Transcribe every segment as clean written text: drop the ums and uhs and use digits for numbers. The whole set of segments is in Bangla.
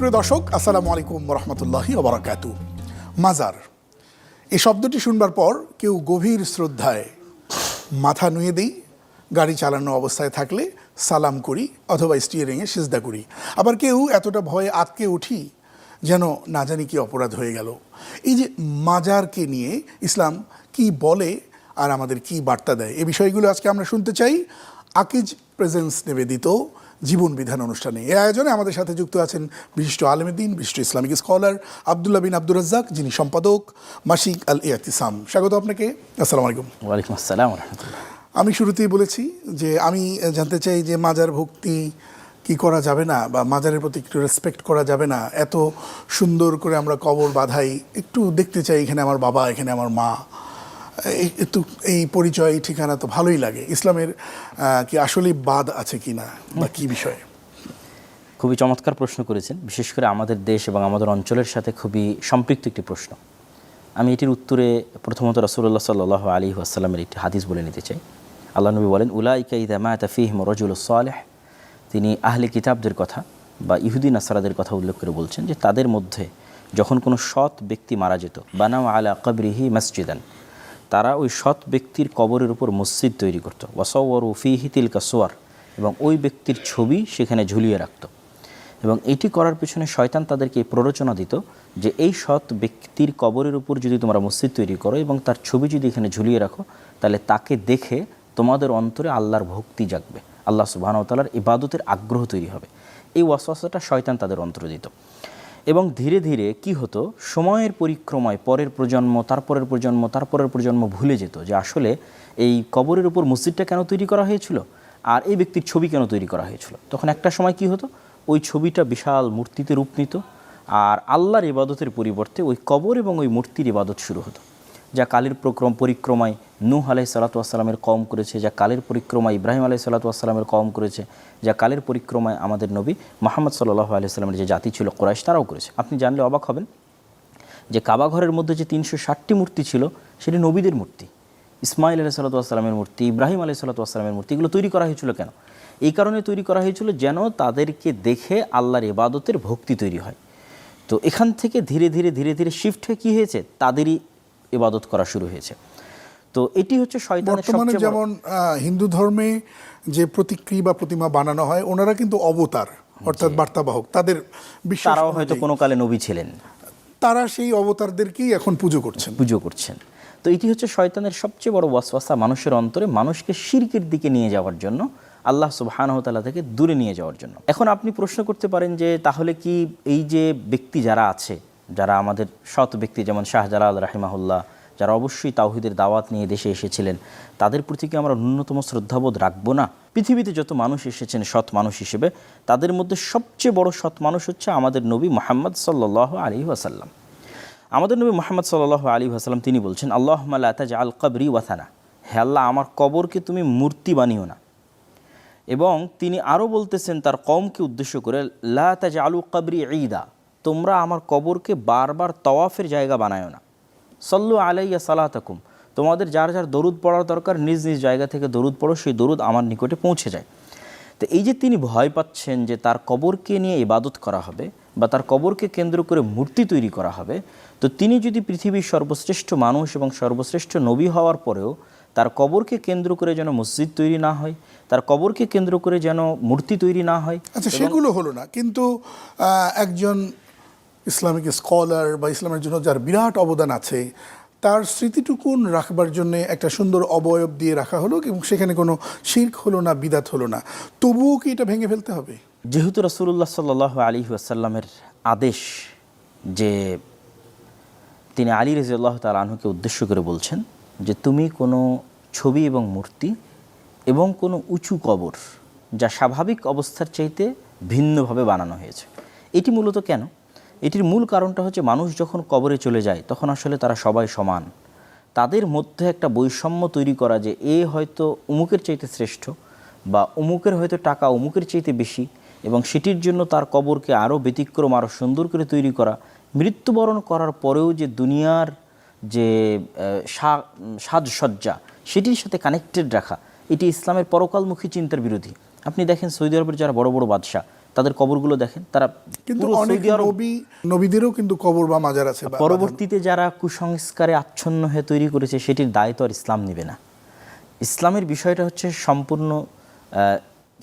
সুপ্রিয় দর্শক, আসসালামু আলাইকুম রহমতুল্লাহি ওয়া বারাকাতুহু। মাজার এই শব্দটি শুনবার পর কেউ গভীর শ্রদ্ধায় মাথা নুয়ে দিই, গাড়ি চালানো অবস্থায় থাকলে সালাম করি অথবা স্টিয়ারিংয়ে সিজদা করি। আবার কেউ এতটা ভয়ে আটকে উঠি যেন না জানি কি অপরাধ হয়ে গেল। এই যে মাজারকে নিয়ে ইসলাম কি বলে আর আমাদের কি বার্তা দেয়, এই বিষয়গুলো আজকে আমরা শুনতে চাই আকিজ প্রেজেন্স নিবেদিত জীবন বিধান অনুষ্ঠানে। এই আয়োজনে আমাদের সাথে যুক্ত আছেন বিশিষ্ট আলেমে দ্বীন, বিশিষ্ট ইসলামিক স্কলার আব্দুল্লাহ বিন আব্দুর রাজ্জাক, যিনি সম্পাদক মাসিক আল ইতিসাম। স্বাগত আপনাকে। আসসালামু আলাইকুম। ওয়ালাইকুম আসসালাম ওয়া রাহমাতুল্লাহ। আমি শুরুতেই বলেছি যে আমি জানতে চাই যে মাজার ভক্তি কি করা যাবে না, বা মাজারের প্রতি একটু রেসপেক্ট করা যাবে না? এত সুন্দর করে আমরা কবর বাঁধাই, একটু দেখতে চাই এখানে আমার বাবা, এখানে আমার মা, একটু এই পরিচয় ঠিকানা তো ভালোই লাগে। ইসলামের কি আসলেই বাদ আছে কি না, বা কি বিষয়ে? খুবই চমৎকার প্রশ্ন করেছেন, বিশেষ করে আমাদের দেশ এবং আমাদের অঞ্চলের সাথে খুবই সম্পৃক্ত একটি প্রশ্ন। আমি এটির উত্তরে প্রথমত রাসূলুল্লাহ সাল্লাল্লাহু আলাইহি ওয়াসাল্লামের একটি হাদিস বলে নিতে চাই। আল্লাহ নবী বলেন, উলাইকা ইযা মাতা ফীহিম রাজুলুস সালিহ। তিনি আহলে কিতাবদের কথা বা ইহুদি নাসারাদের কথা উল্লেখ করে বলছেন যে তাদের মধ্যে যখন কোনো সৎ ব্যক্তি মারা যেত, বানাউ আলা কবরিহি মসজিদান, তারা ওই সৎ ব্যক্তির কবরের উপর মসজিদ তৈরি করত। ওয়াসাওয়ারু ফীহি তিলকা সুওয়ার, এবং ওই ব্যক্তির ছবি সেখানে ঝুলিয়ে রাখত। এবং এটি করার পিছনে শয়তান তাদেরকে এই প্ররোচনা দিত যে এই সৎ ব্যক্তির কবরের উপর যদি তোমরা মসজিদ তৈরি করো এবং তার ছবি যদি এখানে ঝুলিয়ে রাখো, তাহলে তাকে দেখে তোমাদের অন্তরে আল্লাহর ভক্তি জাগবে, আল্লাহ সুবহানাহু ওয়া তাআলার ইবাদতের আগ্রহ তৈরি হবে। এই ওয়াসওয়াসাটা শয়তান তাদের অন্তরে দিত। এবং ধীরে ধীরে কি হতো, সময়ের পরিক্রমায় পরের প্রজন্ম, তারপরের প্রজন্ম, তারপরের প্রজন্ম ভুলে যেত যে আসলে এই কবরের উপর মসজিদটা কেন তৈরি করা হয়েছিল আর এই ব্যক্তির ছবি কেন তৈরি করা হয়েছিল। তখন একটা সময় কি হতো, ওই ছবিটা বিশাল মূর্তিতে রূপ নিত, আর আল্লাহর ইবাদতের পরিবর্তে ওই কবর এবং ওই মূর্তির ইবাদত শুরু হতো। যা কালের পরিক্রমায় নূহ আলাইহিস সালাতু ওয়াস সালামের কওম করেছে, যা কালের পরিক্রমায় ইব্রাহিম আলাইহিস সালাতু ওয়াস সালামের কওম করেছে, যা কালের পরিক্রমায় আমাদের নবী মুহাম্মদ সাল্লাল্লাহু আলাইহি ওয়াসাল্লামের যে জাতি ছিল কুরাইশ, তারাও করেছে। আপনি জানলে অবাক হবেন যে কাবা ঘরের মধ্যে যে 360টি মূর্তি ছিল সেটি নবীদের মূর্তি। ইসমাইল আলাইহিস সালাতু ওয়াস সালামের মূর্তি, ইব্রাহিম আলাইহিস সালাতু ওয়াস সালামের মূর্তি, এগুলো তৈরি করা হয়েছিল কেন? এই কারণে তৈরি করা হয়েছিল যেন তাদেরকে দেখে আল্লাহর ইবাদতের ভক্তি তৈরি হয়। তো এখান থেকে ধীরে ধীরে ধীরে ধীরে শিফট হয়ে কী হয়েছে, তাদেরই ইবাদত করা শুরু হয়েছে। তো এটি হচ্ছে শয়তানের বর্তমানে যেমন হিন্দু ধর্মে যে প্রতিকৃতি বা প্রতিমা বানানো হয়, ওনারা কিন্তু অবতার, অর্থাৎ বার্তাবাহক, তাদের বিশ্বাস, তারাও হয়তো কোনো কালে নবী ছিলেন, তারা সেই অবতারদেরকেই এখন পুজো করছেন। তো এটি হচ্ছে শয়তানের সবচেয়ে বড় ওয়াসওয়াসা, মানুষের অন্তরে মানুষকে শিরকের দিকে নিয়ে যাওয়ার জন্য, আল্লাহ সুবহানাহু ওয়া তাআলা থেকে দূরে নিয়ে যাওয়ার জন্য। এখন আপনি প্রশ্ন করতে পারেন যে তাহলে কি এই যে ব্যক্তি যারা আছে, যারা আমাদের সৎ ব্যক্তি যেমন শাহজালাল রাহিমাহুল্লাহ, যারা অবশ্যই তাওহীদের দাওয়াত নিয়ে দেশে এসেছিলেন, তাদের প্রতি কি আমরা ন্যূনতম শ্রদ্ধাবোধ রাখবো না? পৃথিবীতে যত মানুষ এসেছেন সৎ মানুষ হিসেবে, তাদের মধ্যে সবচেয়ে বড় সৎ মানুষ হচ্ছে আমাদের নবী মুহাম্মদ সাল্লাল্লাহু আলাইহি ওয়াসাল্লাম। আমাদের নবী মুহাম্মদ সাল্লাল্লাহু আলাইহি ওয়াসাল্লাম তিনি বলছেন, আল্লাহুম্মা লা তাজআল কবরি ওয়াথানা, হে আল্লাহ আমার কবরকে তুমি মূর্তি বানিও না। এবং তিনি আরও বলতেছেন তার কওমকে উদ্দেশ্য করে, লা তাজআলু কবরি ঈদা, তোমরা আমার কবরকে বারবার তওয়াফের জায়গা বানায়ো না। সল্লু আলাইয়া সালাতাকুম, তোমাদের যার যার দরুদ পড়ার দরকার নিজ নিজ জায়গা থেকে দরুদ পড়ো, সেই দরুদ আমার নিকটে পৌঁছে যায়। তো এই যে তিনি ভয় পাচ্ছেন যে তার কবরকে নিয়ে ইবাদত করা হবে বা তার কবরকে কেন্দ্র করে মূর্তি তৈরি করা হবে, তো তিনি যদি পৃথিবীর সর্বশ্রেষ্ঠ মানুষ এবং সর্বশ্রেষ্ঠ নবী হওয়ার পরেও তার কবরকে কেন্দ্র করে যেন মসজিদ তৈরি না হয়, তার কবরকে কেন্দ্র করে যেন মূর্তি তৈরি না হয়। আচ্ছা, সেগুলো হলো না, কিন্তু একজন ইসলামিক স্কলার বা ইসলামের জন্য যার বিরাট অবদান আছে, তার স্মৃতিটুকুন রাখবার জন্য একটা সুন্দর অবয়ব দিয়ে রাখা হলো এবং সেখানে কোনো শিরক হলো না, বিদাত হলো না, তবুও কি এটা ভেঙে ফেলতে হবে? যেহেতু রাসূলুল্লাহ সাল্লাল্লাহু আলাইহি ওয়াসাল্লামের আদেশ যে তিনি আলী রাদিয়াল্লাহু তাআলা আনহুকে উদ্দেশ্য করে বলছেন যে তুমি কোনো ছবি এবং মূর্তি এবং কোনো উঁচু কবর যা স্বাভাবিক অবস্থার চাইতে ভিন্নভাবে বানানো হয়েছে, এটি মূলত কেন? এটির মূল কারণটা হচ্ছে মানুষ যখন কবরে চলে যায় তখন আসলে তারা সবাই সমান। তাদের মধ্যে একটা বৈষম্য তৈরি করা যে এ হয়তো অমুকের চাইতে শ্রেষ্ঠ বা অমুকের হয়তো টাকা অমুকের চাইতে বেশি, এবং সেটির জন্য তার কবরকে আরও ব্যতিক্রম, আরও সুন্দর করে তৈরি করা, মৃত্যুবরণ করার পরেও যে দুনিয়ার যে সাজসজ্জা সেটির সাথে কানেক্টেড রাখা, এটি ইসলামের পরকালমুখী চিন্তার বিরোধী। আপনি দেখেন সৌদি আরবের যারা বড় বড় বাদশাহ, তাদের কবরগুলো দেখেন, তারা কিন্তু পুরো অনেক সৌদি আরব নবীদেরও কিন্তু কবর বা মাজার আছে, পরবর্তীতে যারা কুসংস্কারে আচ্ছন্ন হয়ে তৈরি করেছে সেটির দায় তো আর ইসলাম নেবে না। ইসলামের বিষয়টা হচ্ছে সম্পূর্ণ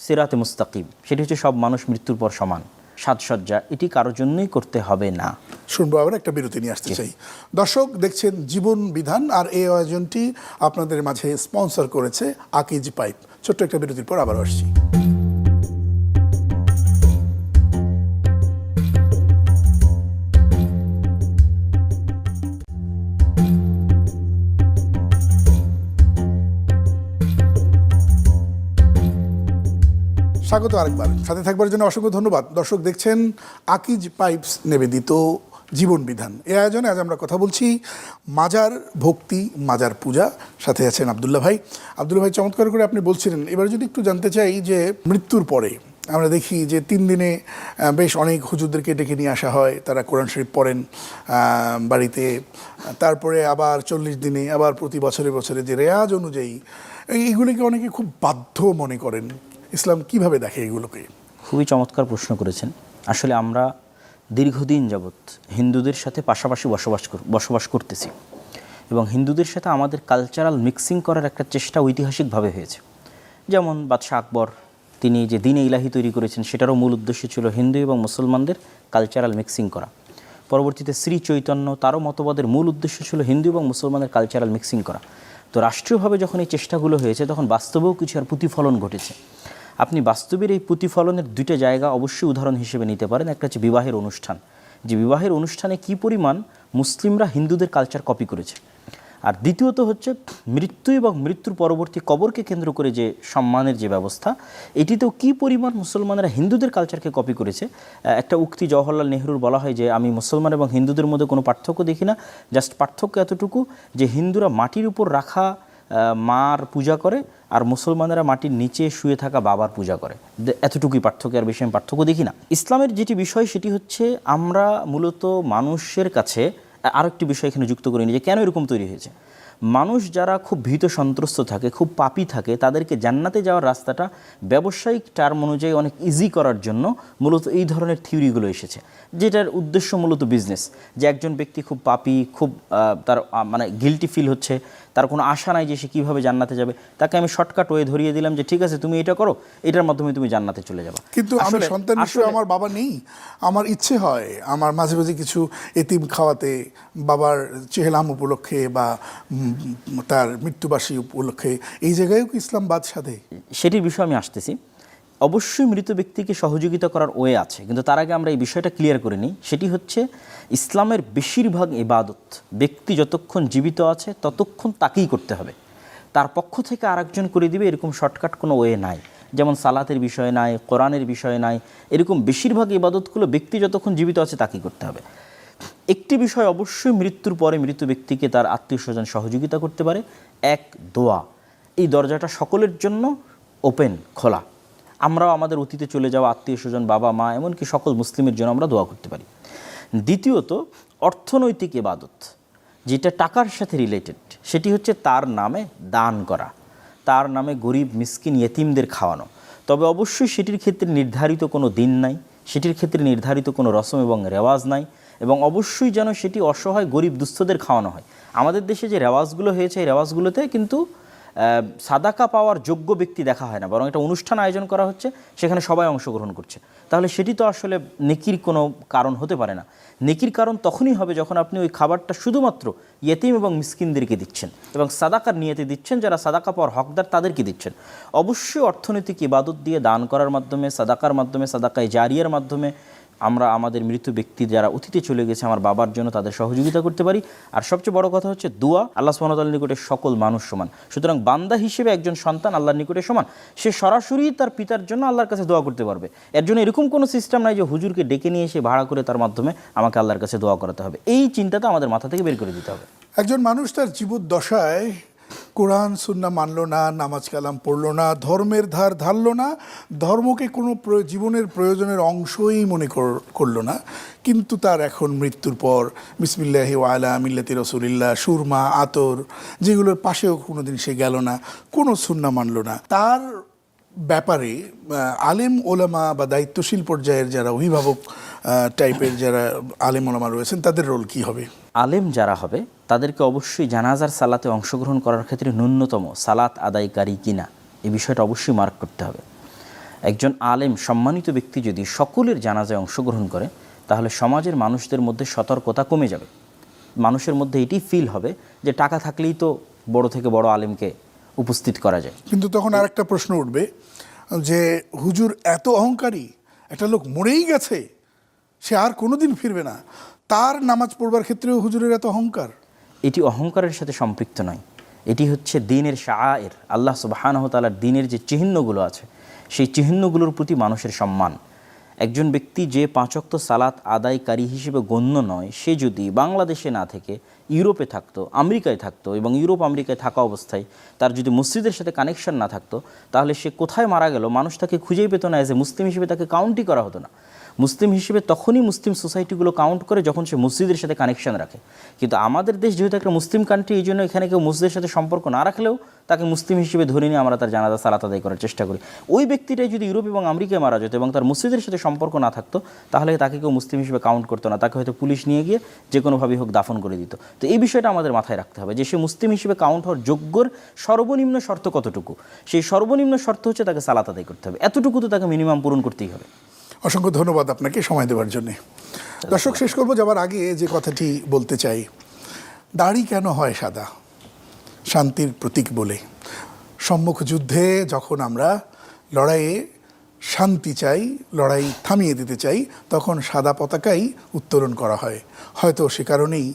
সিরাতে মুস্তাকিম, সেটি হচ্ছে সব মানুষ মৃত্যুর পর সমান, সাজসজ্জা এটি কারোর জন্যই করতে হবে না। শুনবো, আবার একটা বিরতি নিয়ে আসতে চাই। দর্শক দেখছেন জীবন বিধান, আর এই আয়োজনটি আপনাদের মাঝে স্পন্সর করেছে আকিজ পাইপ। ছোট্ট একটা বিরতির পর আবার আসছি। স্বাগত আরেকবার, সাথে থাকবার জন্য অসংখ্য ধন্যবাদ। দর্শক দেখছেন আকিজ পাইপস নিবেদিত জীবন বিধান। এই আয়োজনে আজ আমরা কথা বলছি মাজার ভক্তি, মাজার পূজা। সাথে আছেন আব্দুল্লাহ ভাই। আব্দুল্লাহ ভাই, চমৎকার করে আপনি বলছিলেন। এবার যদি একটু জানতে চাই যে মৃত্যুর পরে আমরা দেখি যে 3 দিনে বেশ অনেক হুজুরদেরকে ডেকে নিয়ে আসা হয়, তারা কোরআন শরীফ পড়েন বাড়িতে, তারপরে আবার 40 দিনে, আবার প্রতি বছরে বছরে যে রেয়াজ অনুযায়ী এইগুলিকে অনেকে খুব বাধ্য মনে করেন। ইসলাম কিভাবে দেখে এগুলোকে? খুবই চমৎকার প্রশ্ন করেছেন। আসলে আমরা দীর্ঘদিন যাবৎ হিন্দুদের সাথে পাশাপাশি বসবাস করতেছি, এবং হিন্দুদের সাথে আমাদের কালচারাল মিক্সিং করার একটা চেষ্টা ঐতিহাসিকভাবে হয়েছে। যেমন বাদশাহ আকবর, তিনি যে দ্বীন ইলাহি তৈরি করেছেন, সেটারও মূল উদ্দেশ্য ছিল হিন্দু এবং মুসলমানদের কালচারাল মিক্সিং করা। পরবর্তীতে শ্রী চৈতন্য, তারও মতবাদের মূল উদ্দেশ্য ছিল হিন্দু এবং মুসলমানের কালচারাল মিক্সিং করা। তো রাষ্ট্রীয়ভাবে যখন এই চেষ্টাগুলো হয়েছে, তখন বাস্তবেও কিছু আর প্রতিফলন ঘটেছে। আপনি বাস্তবের এই প্রতিফলনের 2টা জায়গা অবশ্যই উদাহরণ হিসেবে নিতে পারেন। একটা হচ্ছে বিবাহের অনুষ্ঠান, যে বিবাহের অনুষ্ঠানে কি পরিমাণ মুসলিমরা হিন্দুদের কালচার কপি করেছে। আর দ্বিতীয়ত হচ্ছে মৃত্যু এবং মৃত্যুর পরবর্তী কবরকে কেন্দ্র করে যে সম্মানের যে ব্যবস্থা, এটিতেও কি পরিমাণ মুসলমানেরা হিন্দুদের কালচারকে কপি করেছে। একটা উক্তি জওহরলাল নেহরুর বলা হয় যে, আমি মুসলমান এবং হিন্দুদের মধ্যে কোনো পার্থক্য দেখি না, জাস্ট পার্থক্য এতটুকু যে হিন্দুরা মাটির উপর রাখা মার পূজা করে, আর মুসলমানেরা মাটির নিচে শুয়ে থাকা বাবার পূজা করে। এতটুকুই পার্থক্য, আর বেশি আমি পার্থক্য দেখি না। ইসলামের যেটি বিষয় সেটি হচ্ছে, আমরা মূলত মানুষের কাছে আরেকটি বিষয় এখানে যুক্ত করিনি যে কেন এরকম তৈরি হয়েছে। মানুষ যারা খুব ভীত সন্ত্রস্ত থাকে, খুব পাপী থাকে, তাদেরকে জান্নাতে যাওয়ার রাস্তাটা ব্যবসায়িক টার্ম অনুযায়ী অনেক ইজি করার জন্য মূলত এই ধরনের থিওরিগুলো এসেছে, যেটার উদ্দেশ্য মূলত বিজনেস। যে একজন ব্যক্তি খুব পাপী, খুব তার মানে গিল্টি ফিল হচ্ছে, তার কোনো আশা নাই যে সে কীভাবে জান্নাতে যাবে, তাকে আমি শর্টকাট ওয়ে ধরিয়ে দিলাম যে ঠিক আছে তুমি এটা করো, এটার মাধ্যমে তুমি জান্নাতে চলে যাবে। কিন্তু আমি সন্তান হিসেবে আমার বাবা নেই, আমার ইচ্ছে হয় আমার মাঝে মাঝে কিছু এতিম খাওয়াতে, বাবার চেহলাম উপলক্ষে বা তার মৃত্যুবার্ষিকী উপলক্ষে। এই জায়গায়ও কি ইসলাম বাদ সাধে? সেটির বিষয়ে আমি আসতেছি। অবশ্যই মৃত ব্যক্তিকে সহযোগিতা করার ওয়ে আছে, কিন্তু তার আগে আমরা এই বিষয়টা ক্লিয়ার করে নিই। সেটি হচ্ছে, ইসলামের বেশিরভাগ ইবাদত ব্যক্তি যতক্ষণ জীবিত আছে ততক্ষণ তাকেই করতে হবে, তার পক্ষ থেকে আরেকজন করে দিবে এরকম শর্টকাট কোনো ওয়ে নাই। যেমন সালাতের বিষয় নাই, কোরআনের বিষয় নাই, এরকম বেশিরভাগ ইবাদতগুলো ব্যক্তি যতক্ষণ জীবিত আছে তাকেই করতে হবে। একটি বিষয় অবশ্যই মৃত্যুর পরে মৃত ব্যক্তিকে তার আত্মীয় স্বজন সহযোগিতা করতে পারে, এক দোয়া। এই দরজাটা সকলের জন্য ওপেন, খোলা। আমরাও আমাদের অতীতে চলে যাওয়া আত্মীয় স্বজন, বাবা মা, এমনকি সকল মুসলিমের জন্য আমরা দোয়া করতে পারি। দ্বিতীয়ত, অর্থনৈতিক ইবাদত যেটা টাকার সাথে রিলেটেড, সেটি হচ্ছে তার নামে দান করা, তার নামে গরিব মিসকিন ইয়েতিমদের খাওয়ানো। তবে অবশ্যই সেটির ক্ষেত্রে নির্ধারিত কোনো দিন নাই, সেটির ক্ষেত্রে নির্ধারিত কোনো রসম এবং রেওয়াজ নাই, এবং অবশ্যই যেন সেটি অসহায় গরিব দুস্থদের খাওয়ানো হয়। আমাদের দেশে যে রেওয়াজগুলো হয়েছে, এই রেওয়াজগুলোতে কিন্তু সাদাকা পাওয়ার যোগ্য ব্যক্তি দেখা হয় না, বরং একটা অনুষ্ঠান আয়োজন করা হচ্ছে, সেখানে সবাই অংশগ্রহণ করছে। তাহলে সেটি তো আসলে নেকির কোনো কারণ হতে পারে না। নেকির কারণ তখনই হবে যখন আপনি ওই খাবারটা শুধুমাত্র ইয়েতিম এবং মিসকিনদেরকে দিচ্ছেন, এবং সাদাকার নিয়তে দিচ্ছেন, যারা সাদাকা পাওয়ার হকদার তাদেরকে দিচ্ছেন। অবশ্যই অর্থনৈতিক ইবাদত দিয়ে, দান করার মাধ্যমে, সাদাকার মাধ্যমে, সাদাকায়ে জারিয়ার মাধ্যমে আমরা আমাদের মৃত ব্যক্তি যারা অতীতে চলে গেছে, আমার বাবার জন্য, তাদের সহযোগিতা করতে পারি। আর সবচেয়ে বড় কথা হচ্ছে দোয়া। আল্লাহ সুবহানাহু ওয়া তাআলার নিকটে সকল মানুষ সমান, সুতরাং বান্দা হিসেবে একজন সন্তান আল্লাহর নিকটে সমান, সে সরাসরি তার পিতার জন্য আল্লাহর কাছে দোয়া করতে পারবে। এর জন্য এরকম কোনো সিস্টেম নাই যে হুজুরকে ডেকে নিয়ে এসে ভাড়া করে তার মাধ্যমে আমাকে আল্লাহর কাছে দোয়া করাতে হবে। এই চিন্তাটা আমাদের মাথা থেকে বের করে দিতে হবে। একজন মানুষ তার জীবদ্দশায় কোরআন সুন্নাহ মানলো না, নামাজ কালাম পড়লো না, ধর্মের ধার ধারলো না, ধর্মকে কোনো জীবনের প্রয়োজনের অংশই মনে করলো না, কিন্তু তার এখন মৃত্যুর পর বিসমিল্লাহি ওয়া আলা মিল্লাতি রাসূলিল্লাহ, সুরমা, আতর, যেগুলোর পাশেও কোনোদিন সে গেল না, কোনো সুন্নাহ মানলো না, তার ব্যাপারে আলেম ওলামা বা দায়িত্বশীল পর্যায়ের যারা অভিভাবক টাইপের যারা আলেম ওলামা রয়েছেন তাদের রোল কি হবে? আলেম যারা হবে তাদেরকে অবশ্যই জানাজার সালাতে অংশগ্রহণ করার ক্ষেত্রে ন্যূনতম সালাত আদায়কারী কিনা এই বিষয়টা অবশ্যই মার্ক করতে হবে। একজন আলেম সম্মানিত ব্যক্তি যদি সকলের জানাজায় অংশগ্রহণ করে তাহলে সমাজের মানুষদের মধ্যে সতর্কতা কমে যাবে। মানুষের মধ্যে এটি ফিল হবে যে টাকা থাকলেই তো বড় থেকে বড় আলেমকে উপস্থিত করা যায়। কিন্তু তখন আরেকটা প্রশ্ন উঠবে যে হুজুর এত অহংকারী, একটা লোক মরেই গেছে, সে আর কোনোদিন ফিরবে না, তার নামাজ পড়বার ক্ষেত্রেও হুজুরের এত অহংকার? এটি অহংকারের সাথে সম্পৃক্ত নয়, এটি হচ্ছে দ্বীনের শাআয়ের, আল্লাহ সুবহানাহু ওয়া তাআলার দ্বীনের যে চিহ্নগুলো আছে সেই চিহ্নগুলোর প্রতি মানুষের সম্মান। একজন ব্যক্তি যে 5 ওয়াক্ত সালাত আদায়কারী হিসেবে গণ্য নয়, সে যদি বাংলাদেশে না থেকে ইউরোপে থাকতো, আমেরিকায় থাকতো এবং ইউরোপ আমেরিকায় থাকা অবস্থায় তার যদি মসজিদের সাথে কানেকশন না থাকতো, তাহলে সে কোথায় মারা গেল মানুষ তাকে খুঁজেই পেত না, এজ এ মুসলিম হিসেবে তাকে কাউন্টই করা হতো না। মুসলিম হিসেবে তখনই মুসলিম সোসাইটিগুলো কাউন্ট করে যখন সে মসজিদের সাথে কানেকশন রাখে। কিন্তু আমাদের দেশ যেহেতু একটা মুসলিম কান্ট্রি, এই জন্য এখানে কেউ মসজিদের সাথে সম্পর্ক না রাখলেও তাকে মুসলিম হিসেবে ধরে নিয়ে আমরা তার জানাজা সালাত আদায় করার চেষ্টা করি। ওই ব্যক্তিটাই যদি ইউরোপ এবং আমেরিকায় মারা যেত এবং তার মসজিদের সাথে সম্পর্ক না থাকতো, তাহলে তাকে কেউ মুসলিম হিসেবে কাউন্ট করতো না, তাকে হয়তো পুলিশ নিয়ে গিয়ে যে কোনোভাবেই হোক দাফন করে দিত। তো এই বিষয়টা আমাদের মাথায় রাখতে হবে যে সে মুসলিম হিসেবে কাউন্ট হওয়ার যোগ্যর সর্বনিম্ন শর্ত কতটুকু, সেই সর্বনিম্ন শর্ত হচ্ছে তাকে সালাত আদায় করতে হবে। এতটুকু তো তাকে মিনিমাম পূরণ করতেই হবে। অসংখ্য ধন্যবাদ আপনাকে সময় দেওয়ার জন্য। দর্শক, শেষ করবো যাবার আগে যে কথাটি বলতে চাই, দাড়ি কেন হয় সাদা? শান্তির প্রতীক বলে। সম্মুখ যুদ্ধে যখন আমরা লড়াইয়ে শান্তি চাই, লড়াই থামিয়ে দিতে চাই, তখন সাদা পতাকাই উত্তোলন করা হয়। হয়তো সে কারণেই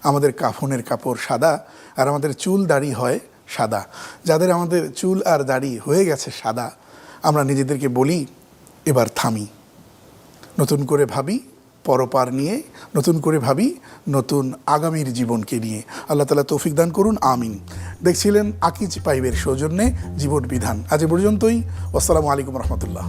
আমাদের কাফনের কাপড় সাদা আর আমাদের চুল দাড়ি হয় সাদা। যাদের আমাদের চুল আর দাড়ি হয়ে গেছে সাদা, আমরা নিজেদেরকে বলি এবার থামি, নতুন করে ভাবি পরপার নিয়ে, নতুন করে ভাবি নতুন আগামীর জীবনকে নিয়ে। আল্লাহ তাআলা তৌফিক দান করুন, আমিন। দেখছিলেন আকিজ পাইবের সৌজন্যে জীবন বিধান। আজ পর্যন্তই। আসসালামু আলাইকুম রহমতুল্লাহ।